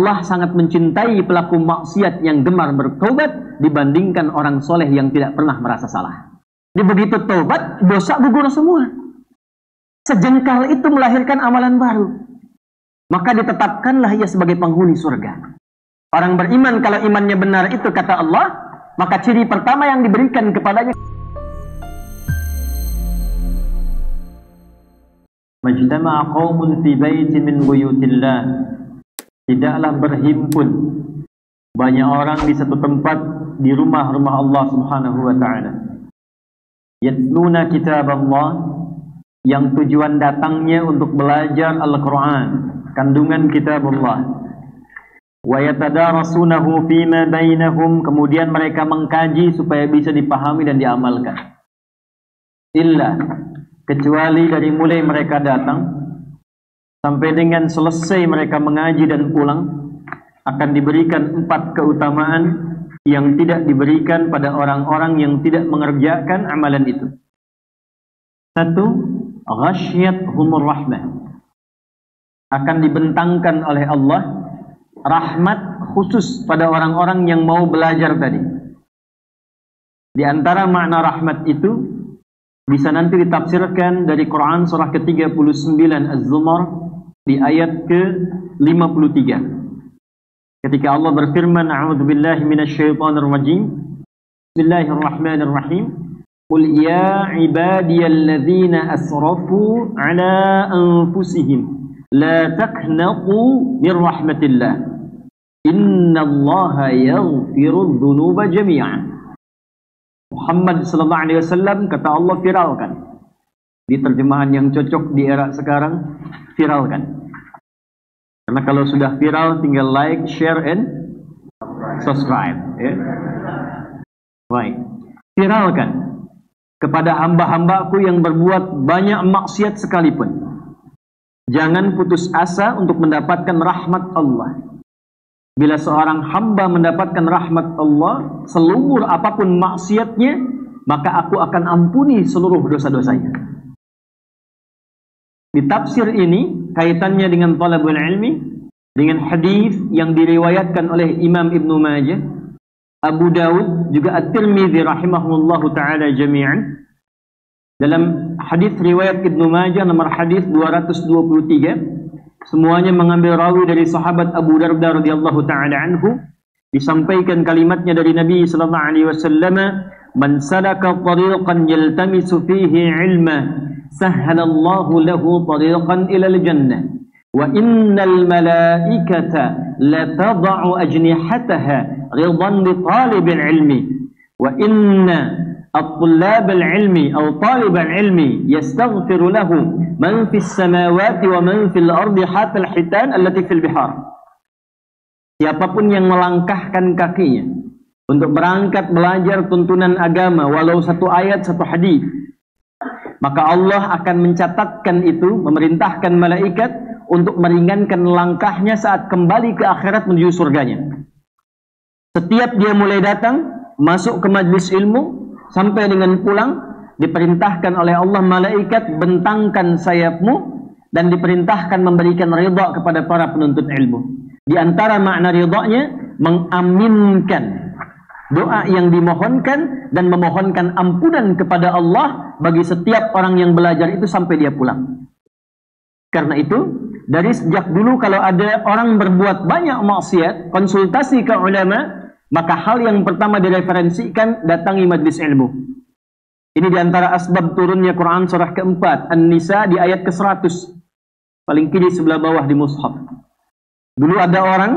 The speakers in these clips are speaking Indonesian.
Allah sangat mencintai pelaku maksiat yang gemar bertobat dibandingkan orang soleh yang tidak pernah merasa salah. Jadi begitu tobat, dosa gugur semua. Sejengkal itu melahirkan amalan baru. Maka ditetapkanlah ia sebagai penghuni surga. Orang beriman kalau imannya benar itu kata Allah, maka ciri pertama yang diberikan kepadanya, majtama'a qaumun fi baitin min buyutillah, tidaklah berhimpun banyak orang di satu tempat di rumah-rumah Allah Subhanahu wa taala. Yatluna kitab Allah, yang tujuan datangnya untuk belajar Al-Quran, kandungan kitab Allah. Wa yatadarasunahu fima bainahum, kemudian mereka mengkaji supaya bisa dipahami dan diamalkan. Illa, kecuali dari mulai mereka datang sampai dengan selesai mereka mengaji dan pulang, akan diberikan 4 keutamaan yang tidak diberikan pada orang-orang yang tidak mengerjakan amalan itu. 1, ghasyiyatuhumur rahmah, akan dibentangkan oleh Allah rahmat khusus pada orang-orang yang mau belajar tadi. Di antara makna rahmat itu bisa nanti ditafsirkan dari Quran surah ke-39 Az-Zumar di ayat ke-53. Ketika Allah berfirman, a'udzubillahi minasyaitonir rajim, bismillahirrahmanirrahim, qul ya ibadiyalladzina asrafu ala anfusihim la taqnatu min rahmatillah innallaha yaghfirudz dzunuba jami'an. Muhammad sallallahu alaihi wasallam, kata Allah, viralkan. Di terjemahan yang cocok di era sekarang, viralkan. Karena kalau sudah viral tinggal like, share, and subscribe, ya. Baik. Viralkan kepada hamba-hambaku yang berbuat banyak maksiat sekalipun. Jangan putus asa untuk mendapatkan rahmat Allah. Bila seorang hamba mendapatkan rahmat Allah, seluruh apapun maksiatnya, maka aku akan ampuni seluruh dosa-dosanya. Di tafsir ini, kaitannya dengan talabul ilmi, dengan hadis yang diriwayatkan oleh Imam Ibnu Majah, Abu Dawud, juga At-Tirmidzi rahimahullahu ta'ala jami'an. Dalam hadis riwayat Ibnu Majah nomor hadis 223, semuanya mengambil rawi dari sahabat Abu Darda radhiyallahu ta'ala anhu, disampaikan kalimatnya dari Nabi sallallahu alaihi wasallam, man salaka tariqan yaltamisu fihi ilma sahhalallahu lahu tariqan ilal jannah wa innal malaikata latad'u ajnihataha ridan li talibil ilmi wa inna at-tullab al-ilmi aw talib al-ilmi yastaghfiru lahu man fis samawati wa man fil ardi hatta al-hitan allati fil bihar. Siapapun yang melangkahkan kakinya untuk berangkat belajar tuntunan agama walau 1 ayat 1 hadis, maka Allah akan mencatatkan itu, memerintahkan malaikat untuk meringankan langkahnya saat kembali ke akhirat menuju surganya. Setiap dia mulai datang, masuk ke majlis ilmu, sampai dengan pulang, diperintahkan oleh Allah malaikat, bentangkan sayapmu, dan diperintahkan memberikan ridha kepada para penuntut ilmu. Di antara makna ridhanya, mengaminkan doa yang dimohonkan dan memohonkan ampunan kepada Allah bagi setiap orang yang belajar itu sampai dia pulang. Karena itu, dari sejak dulu kalau ada orang berbuat banyak maksiat, konsultasi ke ulama, maka hal yang pertama direferensikan, datangi majlis ilmu. Ini diantara asbab turunnya Quran surah ke-4 An-Nisa di ayat ke-100, paling kiri sebelah bawah di mushaf. Dulu ada orang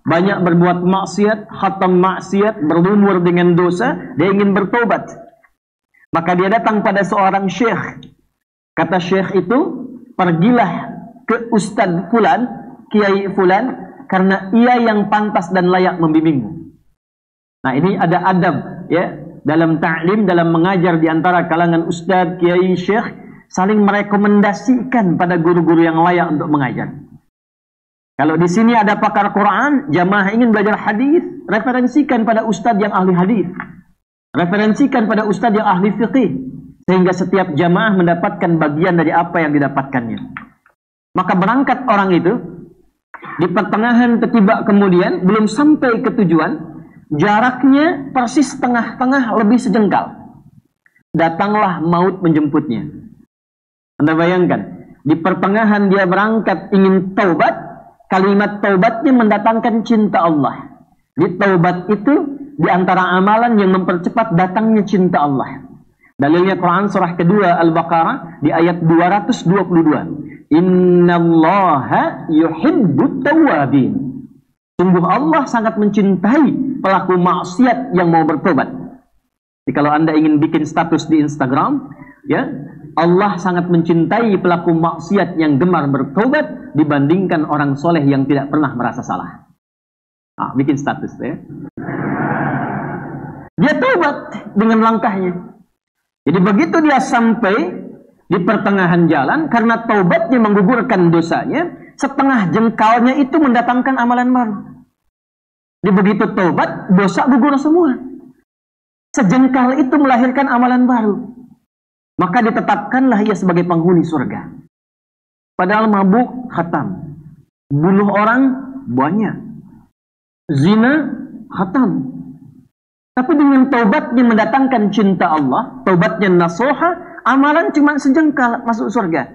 banyak berbuat maksiat, khatam maksiat, berlumur dengan dosa, dia ingin bertobat. Maka dia datang pada seorang syekh. Kata syekh itu, pergilah ke Ustadz Fulan, Kiai Fulan, karena ia yang pantas dan layak membimbingmu. Nah, ini ada adab, ya, dalam ta'lim, dalam mengajar di antara kalangan Ustadz, Kiai, Syekh, saling merekomendasikan pada guru-guru yang layak untuk mengajar. Kalau di sini ada pakar Quran, jamaah ingin belajar hadis, referensikan pada ustadz yang ahli hadis, referensikan pada ustadz yang ahli fiqih, sehingga setiap jamaah mendapatkan bagian dari apa yang didapatkannya. Maka berangkat orang itu di pertengahan tiba kemudian, belum sampai ke tujuan, jaraknya persis tengah-tengah lebih sejengkal. Datanglah maut menjemputnya. Anda bayangkan, di pertengahan dia berangkat ingin taubat, kalimat taubatnya mendatangkan cinta Allah. Di taubat itu di antara amalan yang mempercepat datangnya cinta Allah. Dalilnya Quran surah kedua Al-Baqarah di ayat 222. Innallaha yuhibbut tawwabin. Sungguh Allah sangat mencintai pelaku maksiat yang mau bertobat. Jadi kalau Anda ingin bikin status di Instagram, ya, Allah sangat mencintai pelaku maksiat yang gemar bertobat dibandingkan orang soleh yang tidak pernah merasa salah. Bikin status ya. Dia tobat dengan langkahnya. Jadi begitu dia sampai di pertengahan jalan, karena taubatnya menggugurkan dosanya, setengah jengkalnya itu mendatangkan amalan baru. Jadi begitu taubat, dosa gugur semua. Sejengkal itu melahirkan amalan baru. Maka ditetapkanlah ia sebagai penghuni surga. Padahal mabuk khatam, bunuh orang banyak, zina khatam. Tapi dengan taubatnya mendatangkan cinta Allah, taubatnya nasuha, amalan cuma sejengkal masuk surga.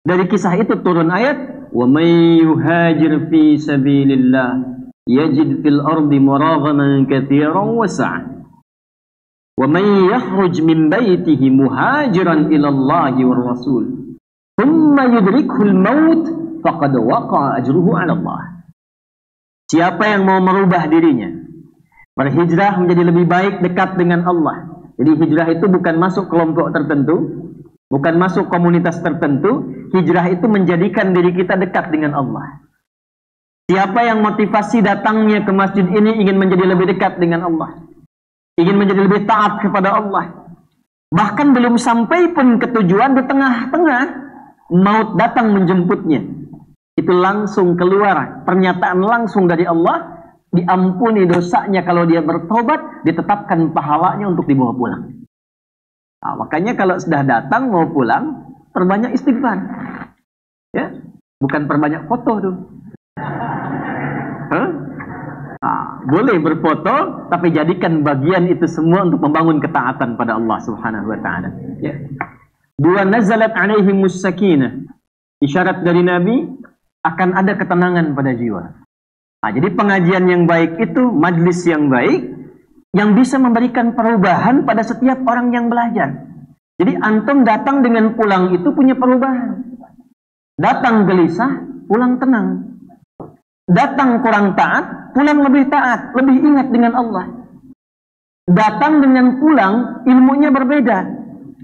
Dari kisah itu turun ayat, wa may yuhajir fi sabilillah yajid fil ardi muraghaman katsiran wa sa'ah. Wa may yakhruj min baitihi muhajiran ila Allah war rasul thumma yudrikuhu al-maut faqad waqa'a ajruhu 'ala Allah. Siapa yang mau merubah dirinya, berhijrah menjadi lebih baik dekat dengan Allah. Jadi hijrah itu bukan masuk kelompok tertentu, bukan masuk komunitas tertentu. Hijrah itu menjadikan diri kita dekat dengan Allah. Siapa yang motivasi datangnya ke masjid ini ingin menjadi lebih dekat dengan Allah, ingin menjadi lebih taat kepada Allah, bahkan belum sampai pun ke tujuan, di tengah-tengah maut datang menjemputnya, itu langsung keluar pernyataan langsung dari Allah, diampuni dosanya kalau dia bertobat, ditetapkan pahalanya untuk dibawa pulang. Makanya kalau sudah datang mau pulang, perbanyak istighfar. Ya, bukan perbanyak foto tuh. Boleh berfoto, tapi jadikan bagian itu semua untuk membangun ketaatan pada Allah Subhanahu wa taala. Ya. Dua, nazalat alaihimus sakinah. Isyarat dari Nabi akan ada ketenangan pada jiwa. Jadi pengajian yang baik itu majlis yang baik yang bisa memberikan perubahan pada setiap orang yang belajar. Jadi antum datang dengan pulang itu punya perubahan. Datang gelisah, pulang tenang. Datang kurang taat, pulang lebih taat, lebih ingat dengan Allah. Datang dengan pulang, ilmunya berbeda.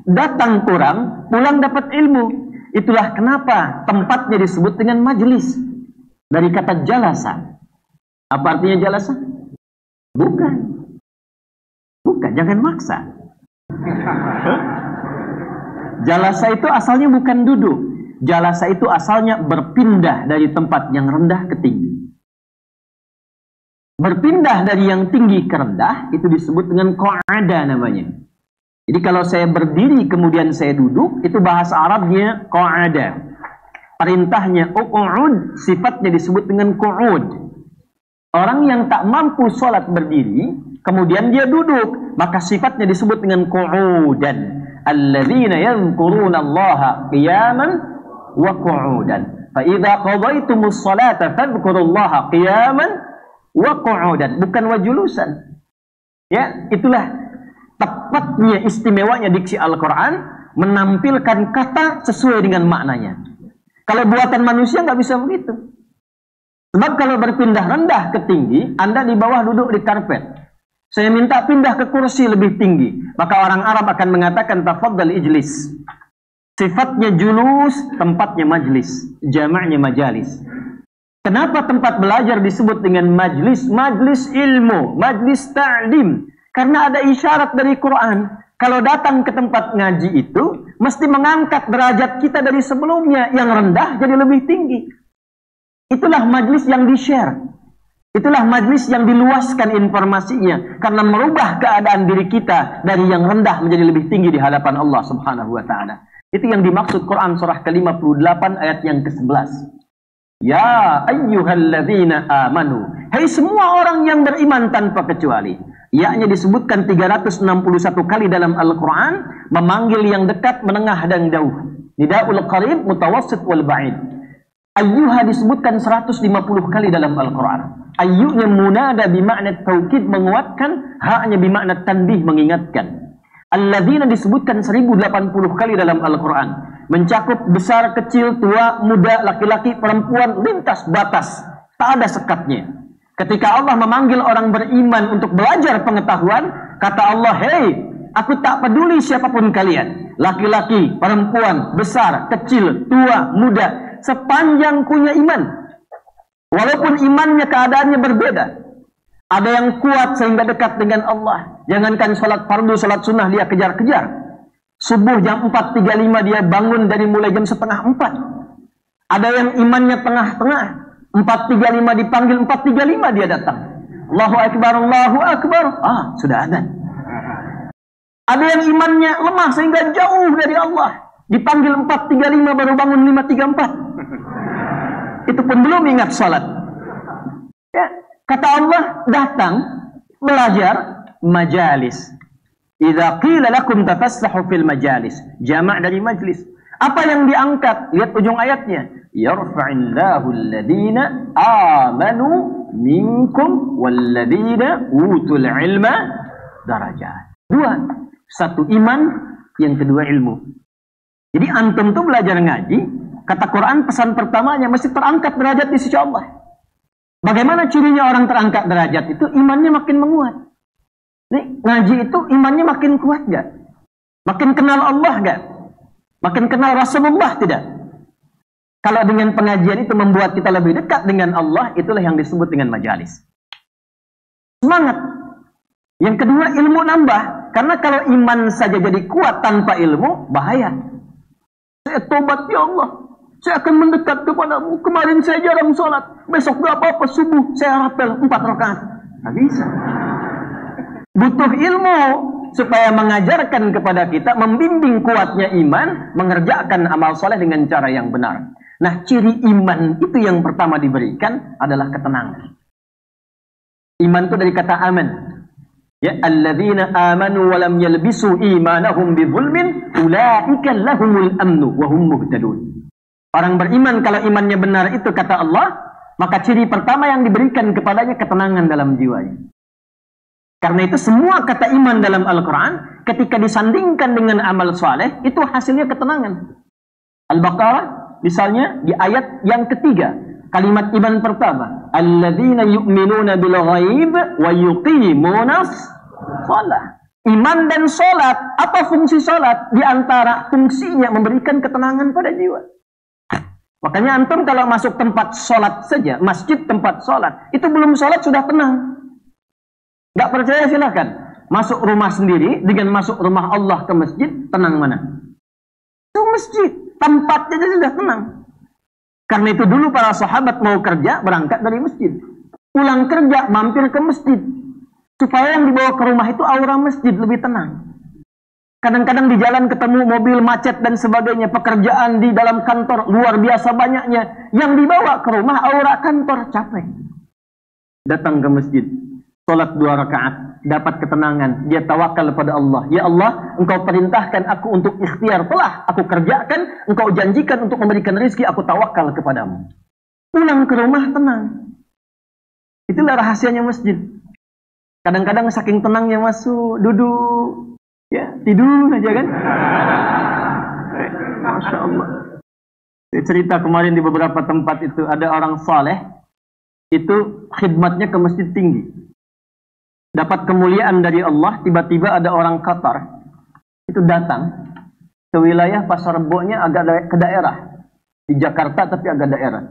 Datang kurang, pulang dapat ilmu. Itulah kenapa tempatnya disebut dengan majlis. Dari kata jalasa. Apa artinya jalasa? Bukan. Bukan, jangan maksa. Jalasa itu asalnya bukan duduk. Jalasa itu asalnya berpindah dari tempat yang rendah ke tinggi. Berpindah dari yang tinggi ke rendah, itu disebut dengan qa'ada namanya. Jadi kalau saya berdiri kemudian saya duduk, itu bahasa Arabnya qa'ada. Perintahnya uq'ud, sifatnya disebut dengan qu'ud. Orang yang tak mampu sholat berdiri, kemudian dia duduk, maka sifatnya disebut dengan qu'udan. Alladzina yadhkuruna Allaha qiyaman wa qu'udan. Fa idza qadaytumus sholata fadhkurullaha qiyaman wa qu'udan, bukan wa julusan. Ya, itulah tepatnya istimewanya diksi Al-Qur'an, menampilkan kata sesuai dengan maknanya. Kalau buatan manusia nggak bisa begitu. Sebab kalau berpindah rendah ke tinggi, Anda di bawah duduk di karpet. Saya minta pindah ke kursi lebih tinggi, maka orang Arab akan mengatakan tafaddal ijlis. Sifatnya julus, tempatnya majlis, jamaknya majalis. Kenapa tempat belajar disebut dengan majlis? Majlis ilmu, majlis ta'lim. Karena ada isyarat dari Quran. Kalau datang ke tempat ngaji itu, mesti mengangkat derajat kita dari sebelumnya yang rendah jadi lebih tinggi. Itulah majlis yang di-share. Itulah majlis yang diluaskan informasinya. Karena merubah keadaan diri kita dari yang rendah menjadi lebih tinggi di hadapan Allah Subhanahu wa ta'ala. Itu yang dimaksud Quran surah ke-58 ayat yang ke-11. Ya ayyuhalladzina amanu. Hai semua orang yang beriman tanpa kecuali. Yakni disebutkan 361 kali dalam Al-Quran, memanggil yang dekat, menengah dan jauh. Nidaul qarib, mutawassit wal ba'id. Ayyuha disebutkan 150 kali dalam Al-Quran. Ayyunya munada bimakna taukid, menguatkan. Haknya bimakna tanbih, mengingatkan. Alladzina disebutkan 1080 kali dalam Al-Quran, mencakup besar, kecil, tua, muda, laki-laki, perempuan, lintas batas, tak ada sekatnya. Ketika Allah memanggil orang beriman untuk belajar pengetahuan, kata Allah, hei, aku tak peduli siapapun kalian, laki-laki, perempuan, besar, kecil, tua, muda, sepanjang punya iman. Walaupun imannya keadaannya berbeda. Ada yang kuat sehingga dekat dengan Allah. Jangankan sholat fardu, sholat sunnah dia kejar-kejar. Subuh jam 4.35 dia bangun dari mulai jam setengah 4. Ada yang imannya tengah-tengah. 4.35 dipanggil, 4.35 dia datang. Allahu Akbar, Allahu Akbar. Sudah ada. Ada yang imannya lemah sehingga jauh dari Allah. Dipanggil 4.35 baru bangun 5.34. Itu pun belum ingat sholat. Ya. Kata Allah, datang, belajar, majalis. Idza qila lakum tafassahu fil majalis. Jamak dari majlis. Apa yang diangkat? Lihat ujung ayatnya. Yarfa'illahu alladhina amanu minkum walladhina utul ilma darajat. Dua. Satu iman, yang kedua ilmu. Jadi antum tuh belajar ngaji, kata Quran pesan pertamanya mesti terangkat derajat di sisi Allah. Bagaimana cirinya orang terangkat derajat itu? Imannya makin menguat. Nih, ngaji itu imannya makin kuat gak? Makin kenal Allah gak? Makin kenal Rasulullah tidak? Kalau dengan pengajian itu membuat kita lebih dekat dengan Allah, itulah yang disebut dengan majalis. Semangat. Yang kedua, ilmu nambah. Karena kalau iman saja jadi kuat tanpa ilmu, bahaya. Saya tobat ya Allah. Saya akan mendekat kepadamu. Kemarin saya jarang sholat. Besok gak apa-apa, subuh saya rapel 4 rakaat. Nggak bisa. Butuh ilmu supaya mengajarkan kepada kita, membimbing kuatnya iman, mengerjakan amal soleh dengan cara yang benar. Nah, ciri iman itu yang pertama diberikan adalah ketenangan. Iman itu dari kata aman. Ya, alladzina amanu wa lam yalbisu imanahum bizulmin ulaika lahumul amnu wa hum muhtadun. Orang beriman kalau imannya benar itu kata Allah, maka ciri pertama yang diberikan kepadanya ketenangan dalam jiwanya. Karena itu semua kata iman dalam Al-Quran ketika disandingkan dengan amal saleh itu hasilnya ketenangan. Al-Baqarah misalnya di ayat yang ketiga, kalimat iman pertama, alladzina yu'minuna bil ghaib wa yuqimunas shalah. Iman dan salat, apa fungsi salat? Di antara fungsinya memberikan ketenangan pada jiwa. Makanya antum kalau masuk tempat sholat saja, masjid tempat sholat, itu belum sholat sudah tenang. Gak percaya silahkan. Masuk rumah sendiri dengan masuk rumah Allah ke masjid, tenang mana? Itu masjid, tempatnya sudah tenang. Karena itu dulu para sahabat mau kerja, berangkat dari masjid. Pulang kerja, mampir ke masjid. Supaya yang dibawa ke rumah itu aura masjid, lebih tenang. Kadang-kadang di jalan ketemu mobil macet dan sebagainya. Pekerjaan di dalam kantor luar biasa banyaknya. Yang dibawa ke rumah aura kantor, capek. Datang ke masjid. Sholat 2 rakaat. Dapat ketenangan. Dia tawakal kepada Allah. Ya Allah, Engkau perintahkan aku untuk ikhtiar. Telah aku kerjakan. Engkau janjikan untuk memberikan rezeki. Aku tawakal kepadamu. Pulang ke rumah tenang. Itulah rahasianya masjid. Kadang-kadang saking tenangnya masuk, duduk. Ya, tidur aja kan? Masya Allah. Saya cerita kemarin di beberapa tempat itu ada orang saleh itu khidmatnya ke masjid tinggi. Dapat kemuliaan dari Allah, tiba-tiba ada orang Qatar itu datang ke wilayah Pasar Rebo-nya agak ke daerah. Di Jakarta tapi agak daerah.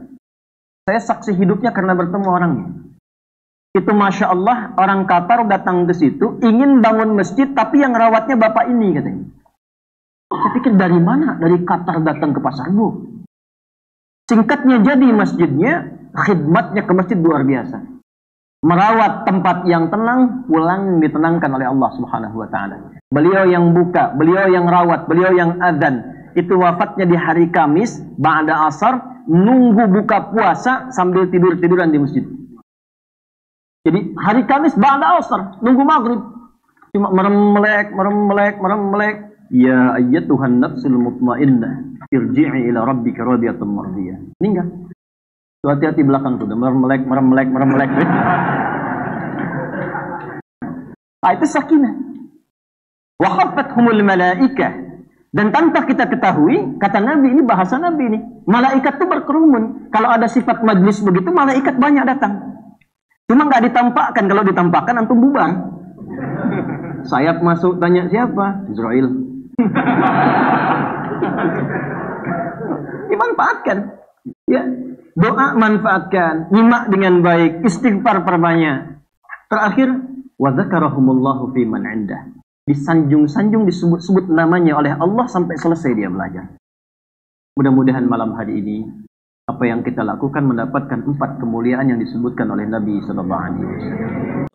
Saya saksi hidupnya karena bertemu orangnya. Itu Masya Allah, orang Qatar datang ke situ, ingin bangun masjid, tapi yang rawatnya bapak ini, katanya. Saya pikir dari mana? Dari Qatar datang ke Pasar Rebo. Singkatnya jadi masjidnya, khidmatnya ke masjid luar biasa. Merawat tempat yang tenang, pulang ditenangkan oleh Allah Subhanahu wa Ta'ala. Beliau yang buka, beliau yang rawat, beliau yang adzan. itu wafatnya di hari Kamis, ba'da asar, nunggu buka puasa sambil tidur-tiduran di masjid. Jadi hari Kamis ba'da asar, nunggu maghrib. Cuma merem-melek. Ya ayyatuhan nafsul mutmainnah, irji'i ila rabbika radiyatan mardiyah. Meninggal. Tuh, hati-hati belakang tuh, merem-melek. Itu sakinah. Wa khafathumul malaikah. Dan tanpa kita ketahui, kata Nabi, ini bahasa Nabi ini, malaikat itu berkerumun. Kalau ada sifat majlis begitu, malaikat banyak datang. Cuma nggak ditampakkan. Kalau ditampakkan, antum bubar. Sayap masuk, tanya siapa? Israel. Dimanfaatkan. Ya, doa manfaatkan, nyimak dengan baik, istighfar perbanyak. Terakhir, wa dzakarahumullahu fi man 'indah. Disanjung-sanjung, disebut-sebut namanya oleh Allah sampai selesai dia belajar. Mudah-mudahan malam hari ini apa yang kita lakukan mendapatkan 4 kemuliaan yang disebutkan oleh Nabi sallallahu alaihi wasallam.